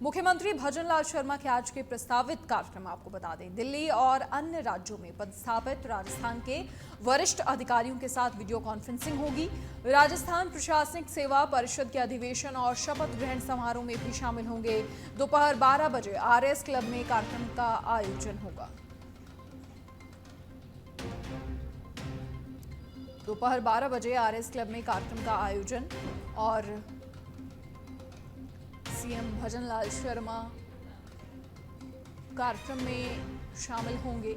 मुख्यमंत्री भजनलाल शर्मा के आज के प्रस्तावित कार्यक्रम आपको बता दें, दिल्ली और अन्य राज्यों में पदस्थापित राजस्थान के वरिष्ठ अधिकारियों के साथ वीडियो कॉन्फ्रेंसिंग होगी। राजस्थान प्रशासनिक सेवा परिषद के अधिवेशन और शपथ ग्रहण समारोह में भी शामिल होंगे। दोपहर 12 बजे आरएस क्लब में कार्यक्रम का आयोजन होगा। दोपहर 12 बजे आरएस क्लब में कार्यक्रम का आयोजन और सीएम भजनलाल शर्मा कार्यक्रम में शामिल होंगे।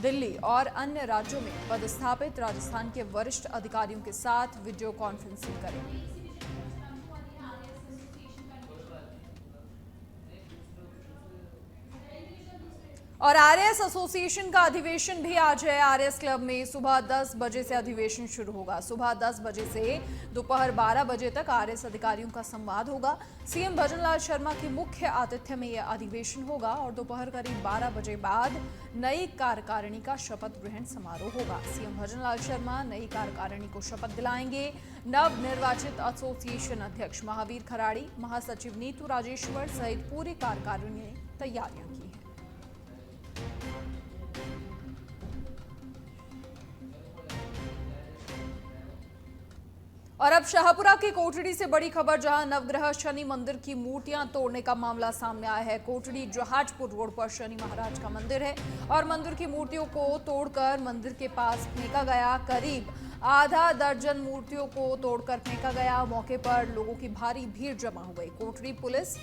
दिल्ली और अन्य राज्यों में पदस्थापित राजस्थान के वरिष्ठ अधिकारियों के साथ वीडियो कॉन्फ्रेंसिंग करेंगे। और आरएस एसोसिएशन का अधिवेशन भी आज है। आरएस क्लब में सुबह 10 बजे से अधिवेशन शुरू होगा। सुबह 10 बजे से दोपहर 12 बजे तक आरएस अधिकारियों का संवाद होगा। सीएम भजनलाल शर्मा के मुख्य आतिथ्य में यह अधिवेशन होगा और दोपहर करीब 12 बजे बाद नई कार्यकारिणी का शपथ ग्रहण समारोह होगा। सीएम भजनलाल शर्मा नई कार्यकारिणी को शपथ दिलाएंगे। नव निर्वाचित एसोसिएशन अध्यक्ष महावीर खराड़ी, महासचिव नीतू राजेश्वर सहित पूरी कार्यकारिणी ने तैयारियां की हैं। और अब शाहपुरा की कोटड़ी से बड़ी खबर, जहां नवग्रह शनि मंदिर की मूर्तियां तोड़ने का मामला सामने आया है। कोटड़ी जहाजपुर रोड पर शनि महाराज का मंदिर है और मंदिर की मूर्तियों को तोड़कर मंदिर के पास फेंका गया। करीब आधा दर्जन मूर्तियों को तोड़कर फेंका गया। मौके पर लोगों की भारी भीड़ जमा हो गई। कोटड़ी पुलिस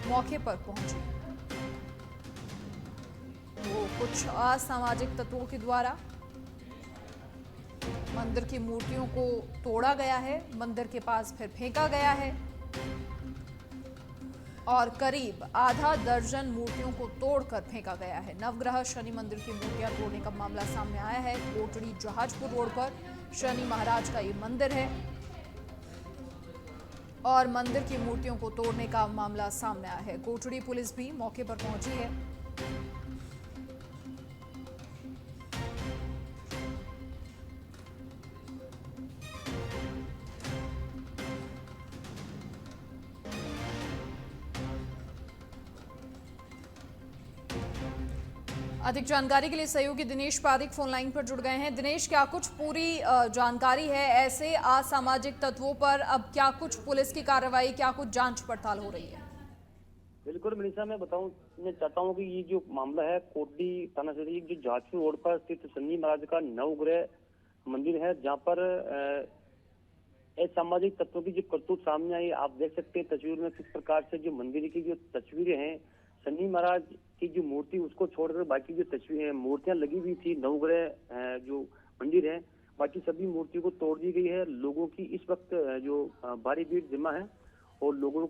मौके पर पहुंची तो कुछ असामाजिक तत्वों के द्वारा मंदिर की मूर्तियों को तोड़ा गया है, मंदिर के पास फिर फेंका गया है और करीब आधा दर्जन मूर्तियों को तोड़कर फेंका गया है। नवग्रह शनि मंदिर की मूर्तियां तोड़ने का मामला सामने आया है। कोटड़ी जहाजपुर रोड पर शनि महाराज का ये मंदिर है और मंदिर की मूर्तियों को तोड़ने का मामला सामने आया है। कोटड़ी पुलिस भी मौके पर पहुंची है। अधिक जानकारी के लिए सहयोगी दिनेश पारिक फोन लाइन पर जुड़ गए हैं। दिनेश, क्या कुछ पूरी जानकारी है ऐसे असामाजिक तत्वों पर? अब क्या कुछ पुलिस की कार्रवाई, क्या कुछ जांच पड़ताल हो रही है? बिल्कुल मनीषा, मैं चाहता हूँ कि ये जो मामला है कोटड़ी थाना क्षेत्र जो जहाजपुर रोड पर स्थित शनि महाराज का नवग्रह मंदिर है, जहाँ पर असामाजिक तत्वों की जो करतूत सामने आई। आप देख सकते हैं तस्वीर में किस प्रकार से जो मंदिर की जो तस्वीरें हैं, शनि महाराज की जो मूर्ति उसको छोड़कर बाकी जो तस्वीरें मूर्तियां लगी हुई थी नवग्रह जो मंदिर है, बाकी सभी मूर्तियों को तोड़ दी गई है। लोगों की इस वक्त जो भारी भीड़ जमा है और लोगों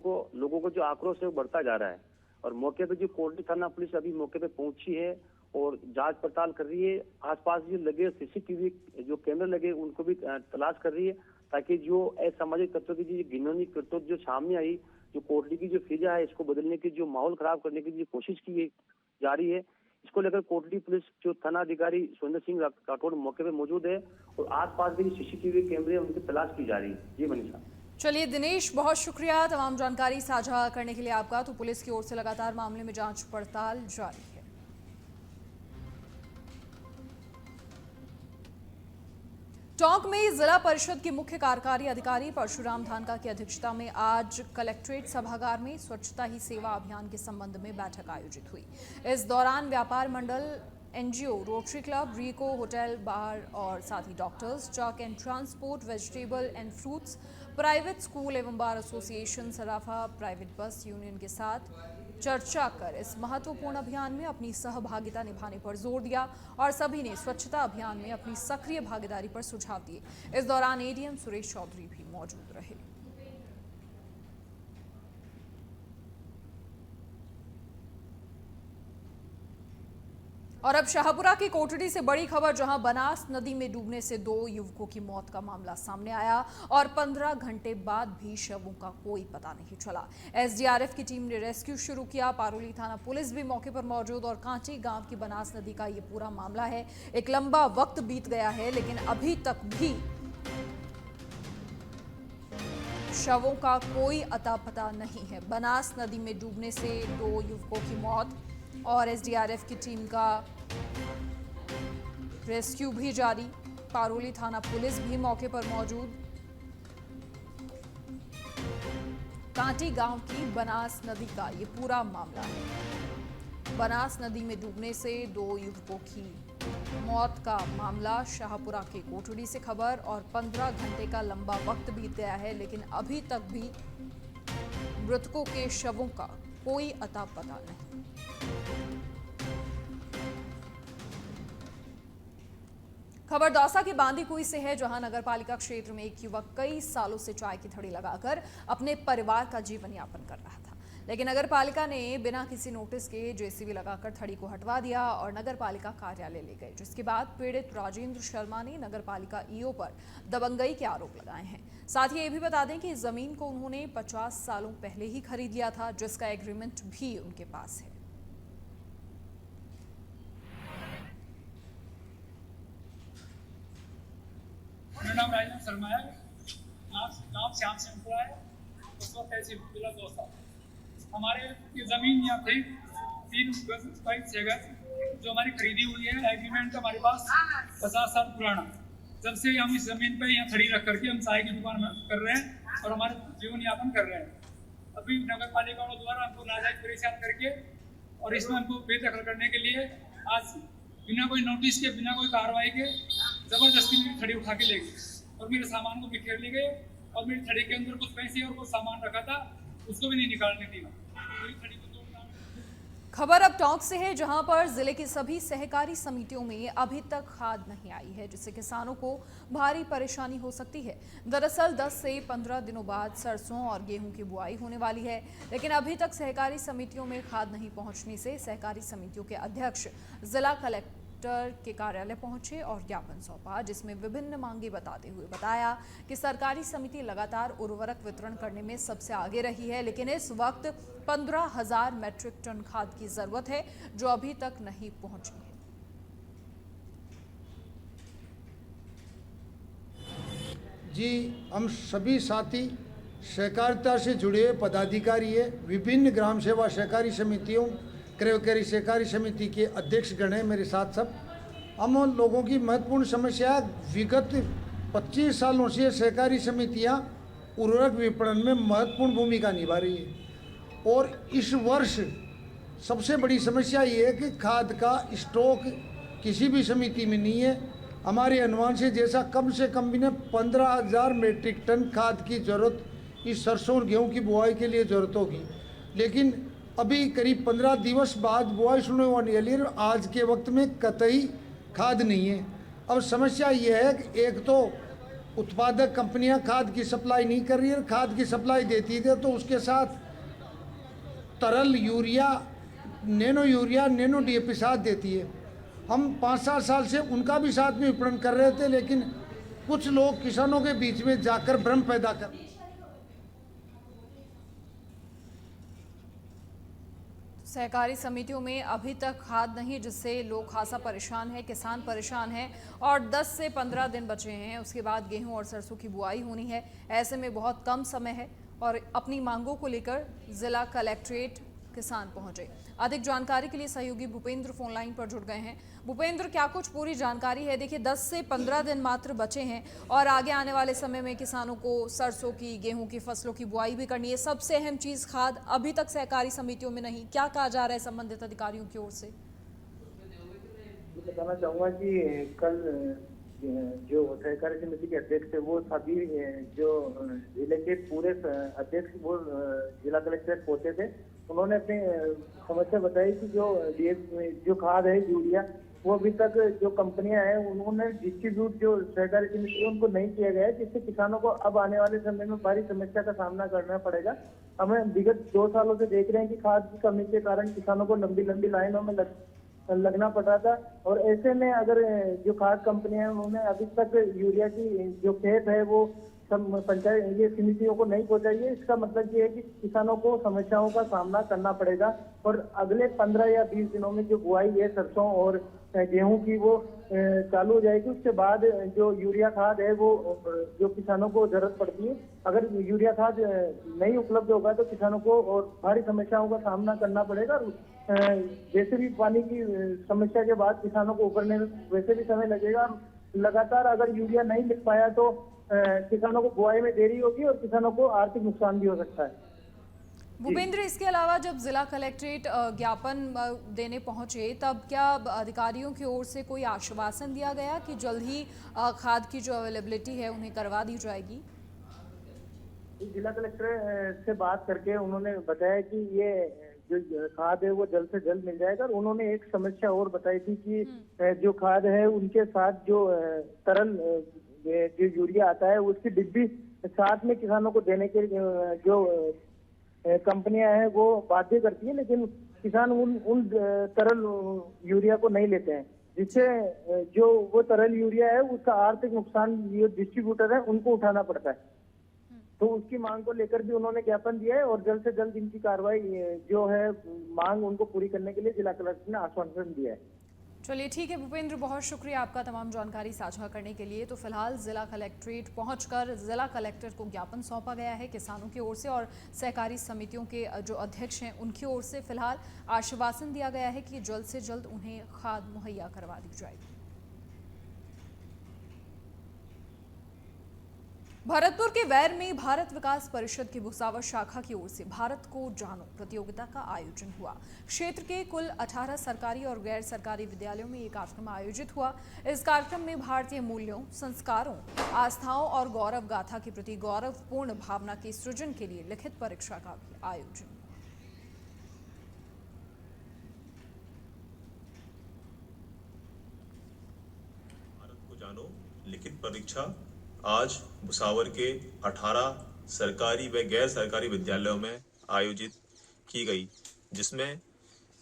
को जो आक्रोश है वो बढ़ता जा रहा है। और मौके पे जो कोटड़ी थाना पुलिस अभी मौके पे पहुंची है और जांच पड़ताल कर रही है। आसपास जो लगे सीसीटीवी जो कैमरे लगे उनको भी तलाश कर रही है, ताकि जो असामाजिक तत्वों की जो घिनौनी करतूत जो सामने आई, जो कोटड़ी की जो फिजा है इसको बदलने की, जो माहौल खराब करने की जो कोशिश की जा रही है, इसको लेकर कोटड़ी पुलिस जो थाना अधिकारी सुरेंद्र सिंह राठौड़ मौके पे मौजूद है और आसपास भी सीसीटीवी कैमरे उनकी तलाश की जा रही है। जी मनीषा। चलिए दिनेश, बहुत शुक्रिया तमाम जानकारी साझा करने के लिए आपका। तो पुलिस की ओर से लगातार मामले में जांच पड़ताल जारी है। टोंक में जिला परिषद के मुख्य कार्यकारी अधिकारी परशुराम धानका की अध्यक्षता में आज कलेक्ट्रेट सभागार में स्वच्छता ही सेवा अभियान के संबंध में बैठक आयोजित हुई। इस दौरान व्यापार मंडल, NGO, rotary club, RIICO, hotel, bar और साथ ही doctors, truck and transport, vegetable and fruits, private school एवं बार एसोसिएशन, सराफा, प्राइवेट बस यूनियन के साथ चर्चा कर इस महत्वपूर्ण अभियान में अपनी सहभागिता निभाने पर जोर दिया और सभी ने स्वच्छता अभियान में अपनी सक्रिय भागीदारी पर सुझाव दिए। इस दौरान एडीएम सुरेश चौधरी भी मौजूद रहे। और अब शाहपुरा की कोटड़ी से बड़ी खबर, जहां बनास नदी में डूबने से 2 युवकों की मौत का मामला सामने आया और 15 घंटे बाद भी शवों का कोई पता नहीं चला। एसडीआरएफ की टीम ने रेस्क्यू शुरू किया। पारोली थाना पुलिस भी मौके पर मौजूद और कांची गांव की बनास नदी का ये पूरा मामला है। एक लंबा वक्त बीत गया है लेकिन अभी तक भी शवों का कोई अता पता नहीं है। बनास नदी में डूबने से 2 युवकों की मौत और एसडीआरएफ की टीम का रेस्क्यू भी जारी। पारोली थाना पुलिस भी मौके पर मौजूद। कांटी गांव की बनास नदी का ये पूरा मामला है। बनास नदी में डूबने से 2 युवकों की मौत का मामला। शाहपुरा के कोटड़ी से खबर और 15 घंटे का लंबा वक्त बीत गया है, लेकिन अभी तक भी मृतकों के शवों का कोई अता पता नहीं। खबर दौसा के बांदीकुई से है, जहां नगरपालिका क्षेत्र में एक युवक कई सालों से चाय की थड़ी लगाकर अपने परिवार का जीवन यापन कर रहा था, लेकिन नगरपालिका ने बिना किसी नोटिस के जेसीबी लगाकर थड़ी को हटवा दिया और नगरपालिका कार्यालय ले गए, जिसके बाद पीड़ित राजेंद्र शर्मा ने नगरपालिका ईओ पर दबंगई के आरोप लगाए हैं। साथ ही ये भी बता दें कि इस जमीन को उन्होंने 50 सालों पहले ही खरीद लिया था, जिसका एग्रीमेंट भी उनके पास है। मेरा नाम राजेंद्र शर्मा है। नाम श्याम सिंहपुरा है। उस वक्त तहसील जिला दौसा। हमारे ये जमीन यहाँ थी 3 गज 6 गज जो हमारी खरीदी हुई है। एग्रीमेंट हमारे पास 50 साल पुराना। जब से हम इस जमीन पे यहाँ खड़ी रख करके हम चाय की दुकान कर रहे हैं और हमारे जीवन यापन कर रहे हैं। अभी नगर पालिका द्वारा हमको नाजायज परेशान करके और इसमें हमको बेदखल करने के लिए आज बिना कोई नोटिस के, बिना कोई कार्रवाई के जबरदस्ती मेरी थड़ी उठा के ले गए और मेरे सामान को बिखेर ले गए और मेरी थड़ी के अंदर कुछ पैसे और कुछ सामान रखा था उसको भी नहीं निकालने दिया। मेरी थड़ी को तोड़ना। खबर अब टोंक से है, जहां पर जिले की सभी सहकारी समितियों में अभी तक खाद नहीं आई है, जिससे किसानों को भारी परेशानी हो सकती है। दरअसल 10 से 15 दिनों बाद सरसों और गेहूं की बुआई होने वाली है, लेकिन अभी तक सहकारी समितियों में खाद नहीं पहुंचने से सहकारी समितियों के अध्यक्ष जिला कलेक्टर के कार्यालय पहुंचे और ज्ञापन सौंपा, जिसमें विभिन्न मांगे बताते हुए बताया कि सरकारी समिति लगातार उर्वरक वितरण करने में सबसे आगे रही है, लेकिन इस वक्त 15,000 मैट्रिक टन खाद की जरूरत है, जो अभी तक नहीं पहुंची है। जी, हम सभी साथी सहकारिता से जुड़े हुए पदाधिकारी है, विभिन्न ग्राम सेवा सहकारी समितियों, क्रयकारी सहकारी समिति के अध्यक्ष गण हैं मेरे साथ सब। हम लोगों की महत्वपूर्ण समस्या विगत 25 सालों से सहकारी समितियां उर्वरक विपणन में महत्वपूर्ण भूमिका निभा रही है और इस वर्ष सबसे बड़ी समस्या ये है कि खाद का स्टॉक किसी भी समिति में नहीं है। हमारे अनुमान से जैसा कम से कम भी 15,000 मीट्रिक टन खाद की ज़रूरत इस सरसों और गेहूँ की बुआई के लिए ज़रूरत होगी, लेकिन अभी करीब 15 दिवस बाद बुआई शुरू होने वाली है। आज के वक्त में कतई खाद नहीं है। अब समस्या ये है कि एक तो उत्पादक कंपनियां खाद की सप्लाई नहीं कर रही है, खाद की सप्लाई देती थी तो उसके साथ तरल urea, nano urea, nano DAP साथ देती है। हम 5-7 साल से उनका भी साथ में विपणन कर रहे थे, लेकिन कुछ लोग किसानों के बीच में जाकर भ्रम पैदा कर। सहकारी समितियों में अभी तक खाद नहीं, जिससे लोग खासा परेशान हैं, किसान परेशान हैं और 10 से 15 दिन बचे हैं। उसके बाद गेहूं और सरसों की बुआई होनी है। ऐसे में बहुत कम समय है और अपनी मांगों को लेकर जिला कलेक्ट्रेट किसान पहुंचे। अधिक जानकारी के लिए सहयोगी भूपेंद्र फोन लाइन पर जुड़ गए हैं। भूपेंद्र, क्या कुछ पूरी जानकारी है? देखिए 10 से 15 दिन मात्र बचे हैं और आगे आने वाले समय में किसानों को सरसों की, गेहूं की फसलों की बुआई भी करनी है। सबसे अहम चीज खाद अभी तक सहकारी समितियों में नहीं। क्या कहा जा रहा है संबंधित अधिकारियों की ओर से? बताना चाहूँगा कि कल जो सहकारी समिति के अध्यक्ष है वो सभी जो जिले के पूरे अध्यक्ष वो जिला कलेक्टर पहुंचे थे। उन्होंने अपनी समस्या बताई कि जो खाद है यूरिया वो अभी तक जो कंपनियां हैं उन्होंने डिस्ट्रीब्यूट जो सहकारी समिति है उनको नहीं किया गया है, जिससे किसानों को अब आने वाले समय में भारी समस्या का सामना करना पड़ेगा। हमें विगत 2 सालों से देख रहे हैं कि खाद की कमी के कारण किसानों को लंबी लंबी लाइनों में लगना पड़ रहा था और ऐसे में अगर जो खाद कंपनियां हैं उन्होंने अभी तक यूरिया की जो खेत है वो पंचायत ये समितियों को नहीं पहुंचाई है, इसका मतलब ये है कि किसानों को समस्याओं का सामना करना पड़ेगा और अगले 15 या 20 दिनों में जो बुआई है सरसों और गेहूं की वो चालू हो जाएगी। उसके बाद जो यूरिया खाद है वो जो किसानों को जरूरत पड़ती है, अगर यूरिया खाद नहीं उपलब्ध होगा तो किसानों को और भारी समस्याओं का सामना करना पड़ेगा। वैसे भी पानी की समस्या के बाद किसानों को उभरने में वैसे भी समय लगेगा। लगातार अगर यूरिया नहीं मिल पाया तो किसानों को बुआई में देरी होगी और किसानों को आर्थिक नुकसान भी हो सकता है। भूपेंद्र, इसके अलावा जब जिला कलेक्ट्रेट ज्ञापन देने पहुंचे तब क्या अधिकारियों की ओर से कोई आश्वासन दिया गया कि जल्द ही खाद की जो अवेलेबिलिटी है उन्हें करवा दी जाएगी? जिला कलेक्टर से बात करके उन्होंने बताया कि ये जो खाद है वो जल्द से जल्द मिल जाएगा। और उन्होंने एक समस्या और बताई थी कि जो खाद है उनके साथ जो तरल जो यूरिया आता है उसकी डिब्बी साथ में किसानों को देने के जो कंपनियां हैं वो बाध्य करती है, लेकिन किसान उन तरल यूरिया को नहीं लेते हैं, जिससे जो वो तरल यूरिया है उसका आर्थिक नुकसान ये डिस्ट्रीब्यूटर है उनको उठाना पड़ता है। तो उसकी मांग को लेकर भी उन्होंने ज्ञापन दिया है और जल्द से जल्द इनकी कार्रवाई जो है मांग उनको पूरी करने के लिए जिला कलेक्टर ने आश्वासन दिया है। चलिए ठीक है भूपेंद्र, बहुत शुक्रिया आपका तमाम जानकारी साझा करने के लिए। तो फिलहाल जिला कलेक्ट्रेट पहुंचकर जिला कलेक्टर को ज्ञापन सौंपा गया है किसानों की ओर से और सहकारी समितियों के जो अध्यक्ष हैं उनकी ओर से फिलहाल आश्वासन दिया गया है कि जल्द से जल्द उन्हें खाद मुहैया करवा दी जाएगी। भरतपुर के वैर में भारत विकास परिषद की भुसावर शाखा की ओर से भारत को जानो प्रतियोगिता का आयोजन हुआ। क्षेत्र के कुल 18 सरकारी और गैर सरकारी विद्यालयों में ये कार्यक्रम आयोजित हुआ। इस कार्यक्रम में भारतीय मूल्यों, संस्कारों, आस्थाओं और गौरव गाथा के प्रति गौरवपूर्ण भावना के सृजन के लिए लिखित परीक्षा का भी आयोजन। भारत को जानो लिखित परीक्षा आज भुसावर के 18 सरकारी व गैर सरकारी विद्यालयों में आयोजित की गई, जिसमें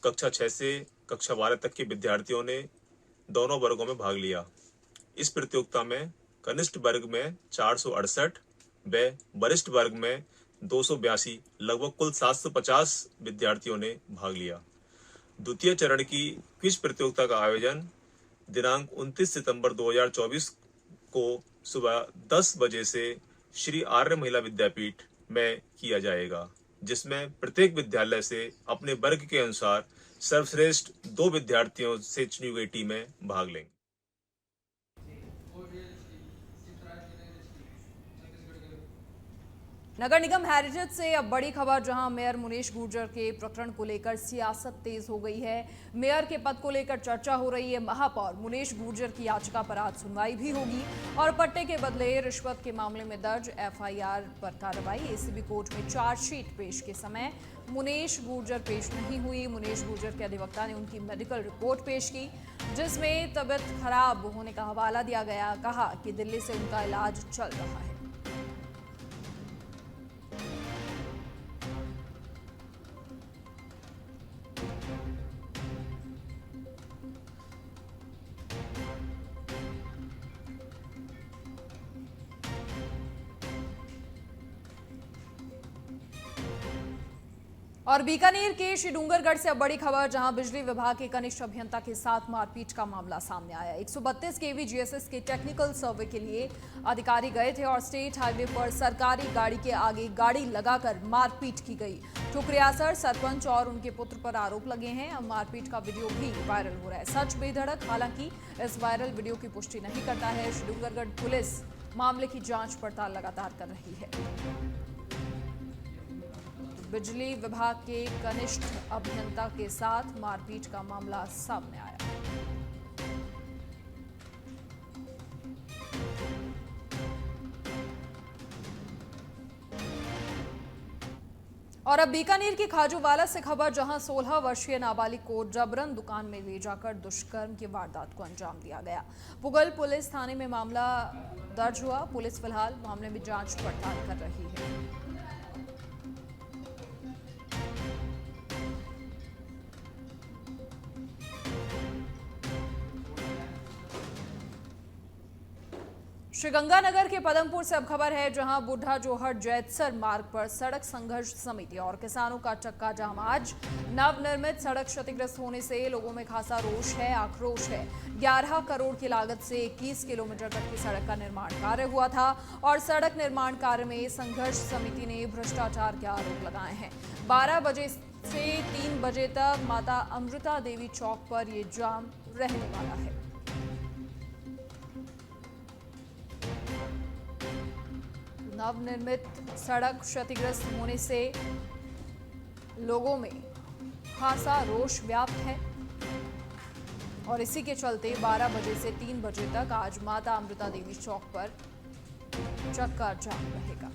कक्षा 6 से कक्षा 12 तक के विद्यार्थियों ने दोनों वर्गों में भाग लिया। इस प्रतियोगिता में कनिष्ठ वर्ग में 468 व वरिष्ठ वर्ग में 282 लगभग कुल 750 विद्यार्थियों ने भाग लिया। द्वितीय चरण की क्विज प्रतियोगिता का आयोजन दिनांक 29 सितंबर 2024 को सुबह 10 बजे से श्री आर्य महिला विद्यापीठ में किया जाएगा, जिसमें प्रत्येक विद्यालय से अपने वर्ग के अनुसार सर्वश्रेष्ठ 2 विद्यार्थियों से चुनी गई टीमें भाग लेंगी। नगर निगम हेरिटेज से अब बड़ी खबर, जहां मेयर मुनीश गुर्जर के प्रकरण को लेकर सियासत तेज हो गई है। मेयर के पद को लेकर चर्चा हो रही है। महापौर मुनीश गुर्जर की याचिका पर आज सुनवाई भी होगी और पट्टे के बदले रिश्वत के मामले में दर्ज एफआईआर पर कार्रवाई। एसीबी कोर्ट में चार्जशीट पेश के समय मुनीश गुर्जर पेश नहीं हुई। मुनीश गुर्जर के अधिवक्ता ने उनकी मेडिकल रिपोर्ट पेश की, जिसमें तबीयत खराब होने का हवाला दिया गया। कहा कि दिल्ली से उनका इलाज चल रहा है। और बीकानेर के श्रीडूंगरगढ़ से अब बड़ी खबर, जहां बिजली विभाग के कनिष्ठ अभियंता के साथ मारपीट का मामला सामने आया। 132 केवी जीएसएस के टेक्निकल सर्वे के लिए अधिकारी गए थे और स्टेट हाईवे पर सरकारी गाड़ी के आगे गाड़ी लगाकर मारपीट की गई। ठुकरियासर सरपंच और उनके पुत्र पर आरोप लगे हैं। अब मारपीट का वीडियो भी वायरल हो रहा है। सच बेधड़क, हालांकि इस वायरल वीडियो की पुष्टि नहीं करता है। श्रीडूंगरगढ़ पुलिस मामले की जांच पड़ताल लगातार कर रही है। बिजली विभाग के कनिष्ठ अभियंता के साथ मारपीट का मामला सामने आया। और अब बीकानेर की खाजूवाला से खबर, जहां 16 वर्षीय नाबालिग को जबरन दुकान में ले जाकर दुष्कर्म की वारदात को अंजाम दिया गया। पुगल पुलिस थाने में मामला दर्ज हुआ। पुलिस फिलहाल मामले में जांच पड़ताल कर रही है। श्रीगंगानगर के पदमपुर से अब खबर है, जहां बुढ़ा जोहर जैतसर मार्ग पर सड़क संघर्ष समिति और किसानों का चक्का जाम। आज नवनिर्मित सड़क क्षतिग्रस्त होने से लोगों में खासा रोष है, आक्रोश है। 11 करोड़ की लागत से 21 किलोमीटर तक की सड़क का निर्माण कार्य हुआ था और सड़क निर्माण कार्य में संघर्ष समिति ने भ्रष्टाचार के आरोप लगाए हैं। 12 बजे से 3 बजे तक माता अमृता देवी चौक पर ये जाम रहने वाला है। नवनिर्मित सड़क क्षतिग्रस्त होने से लोगों में खासा रोष व्याप्त है और इसी के चलते 12 बजे से 3 बजे तक आज माता अमृता देवी चौक पर चक्का जाम रहेगा।